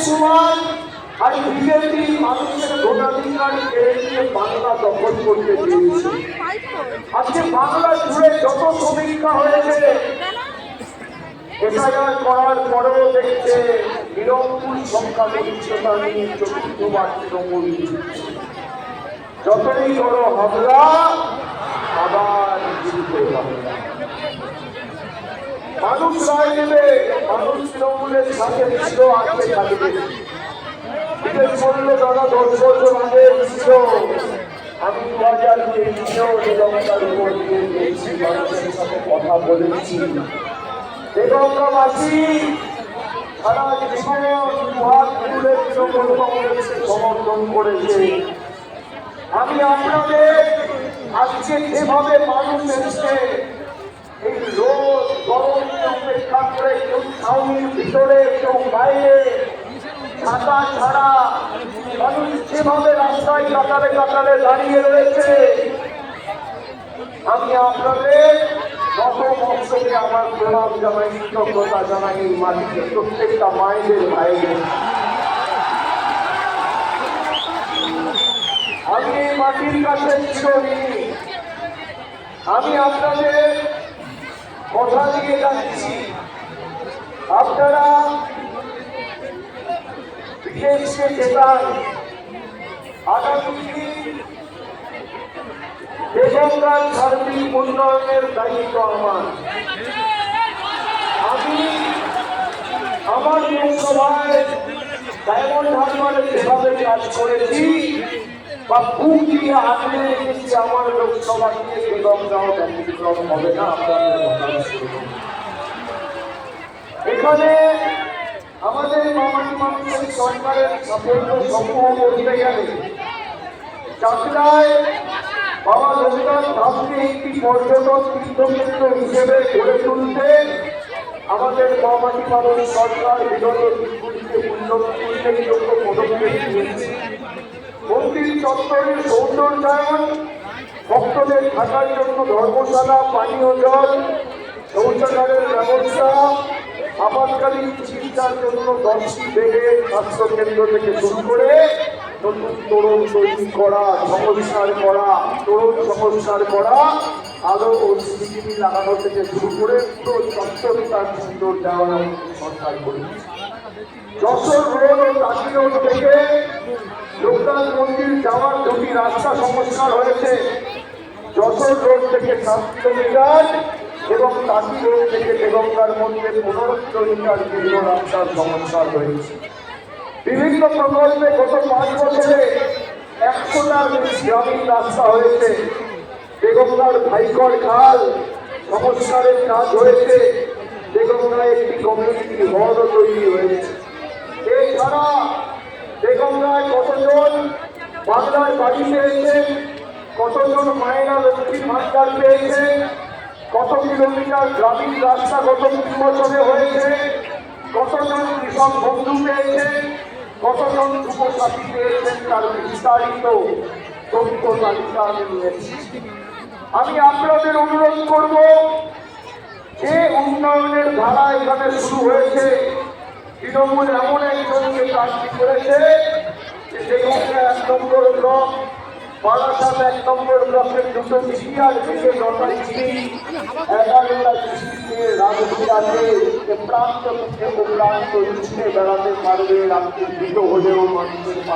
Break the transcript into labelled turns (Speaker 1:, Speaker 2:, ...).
Speaker 1: সমান আর বিজেপি মানুষের ভোটাধিকার কেড়ে নিয়ে বাংলা দখল করতে চেয়েছে। আজকে বাংলা জুড়ে যত সমীক্ষা হয়েছে, এফআইআর করার পরেও দেখছে বিরোধী সংখ্যাগরিষ্ঠতা নিয়ে চতুর্থবার তৃণমূল। যতই বড় হামলা আবার জিততে হবে। মানুষ রায় নেবে, মানুষ তৃণমূলের সাথে ছিল, আজকে থাকবে। বিশেষ করলে দাদা 10 বছর আগে ছিল, আমি 2023-এও নিরঙ্কার উপর দিয়ে গেছি, মানুষের সাথে কথা বলেছি। বেগমবাসী সারা জীবন দুহাত তুলে তৃণমূল কংগ্রেসকে সমর্থন করেছে। আমি আপনাদের আজকে যেভাবে মানুষ এসছে, এই রোদ গরমকে উপেক্ষা করে কেউ ছাউনির ভিতরে কেউ বাইরে ছাতা ছাড়া মানুষ যেভাবে রাস্তায় কাতারে কাতারে দাঁড়িয়ে রয়েছে, আমি আপনাদের কত মস্তকে আমার প্রণাম জানাই, কৃতজ্ঞতা জানাই মাটিতে প্রত্যেকটা মায়েদের ভাইদের। আমি এই মাটির কাছে চিরঋণী। আমি আপনাদের কথা দিয়ে যাচ্ছি, আপনারা বিশেষকে জেতান। আগামী বেগমগাঁও সার্বিক উন্নয়নের দায়িত্ব আমার। আমি আমার লোকসভায় ডায়মন্ড হারবারে যেভাবে কাজ করেছি বা বুক দিয়ে আগলে রেখেছি, আমার লোকসভা দিয়ে বেগমগাঁও ব্যতিক্রম হবে না। আপনাদের এখানে আমাদের মামাটি মানুষের সরকারের সাফল্য সমূহ বলতে গেলে চাকলায় বাবা লোকনাথ ধামকে একটি পর্যটন তীর্থক্ষেত্র হিসেবে গড়ে তুলতে আমাদের মামাটি মানুষ সরকার বিগত দিনগুলিতে উল্লেখযোগ্য পদক্ষেপ নিয়েছে। মন্দির চত্বরের সৌন্দর্যায়ন, ভক্তদের থাকার জন্য ধর্মশালা, পানীয় জল, শৌচাগারের ব্যবস্থা, আপাতকালীন চিকিৎসার জন্য 10টি বেডের স্বাস্থ্যকেন্দ্র থেকে শুরু করে নতুন তরুণ তৈরি করা, সংস্কার করা, তরুণ সংস্কার করা, আলো ও সিসিটিভি লাগানো থেকে শুরু করে পুরো চত্বরটা সুন্দর দেওয়ার সরকার করেছে। যশোর রোড ও টাকি রোড থেকে লোকনাথ মন্দির যাওয়ার 2টি রাস্তা সংস্কার হয়েছে। যশোর রোড থেকে 7 কিলোমিটার এবং টাকি রোড থেকে বেগমগাঁও মন্দির 15 কিলোমিটার দীর্ঘ রাস্তার সংস্কার হয়েছে। বিভিন্ন প্রকল্পে গত 5 বছরে 100টার বেশি গ্রামীণ রাস্তা হয়েছে। বেগমগাঁওর ভাইকর খাল সংস্কারের কাজ হয়েছে। বেগমগাঁওয়ে একটি কমিউনিটি হলও তৈরি হয়েছে। এছাড়া বেগমগাঁওয়ে কতজন বাংলার বাড়ি পেয়েছেন, কতজন মায়েরা লক্ষ্মীর ভাণ্ডার পেয়েছেন, কত কিলোমিটার গ্রামীণ রাস্তা গত 3 বছরে হয়েছে, কতজন কৃষক বন্ধু পেয়েছেন, কতজন যুবসাথী পেয়েছেন, তার বিস্তারিত তথ্য তালিকা আমি নিয়েছি। আমি আপনাদের অনুরোধ করব, যে উন্নয়নের ধারা এখানে শুরু হয়েছে, তৃণমূল এমন একজনকে প্রার্থী করেছে যে 1 নম্বর ব্লক, বারাসাত 1 নম্বর ব্লকের 2টো সিপিআর থেকে 9টা সিপি, 11টা সিপিকে রাজনীতিতে প্রান্ত থেকে প্রান্ত ঘুরে বেড়াতে পারবে। রাত্রি 2টো হলেও মানুষের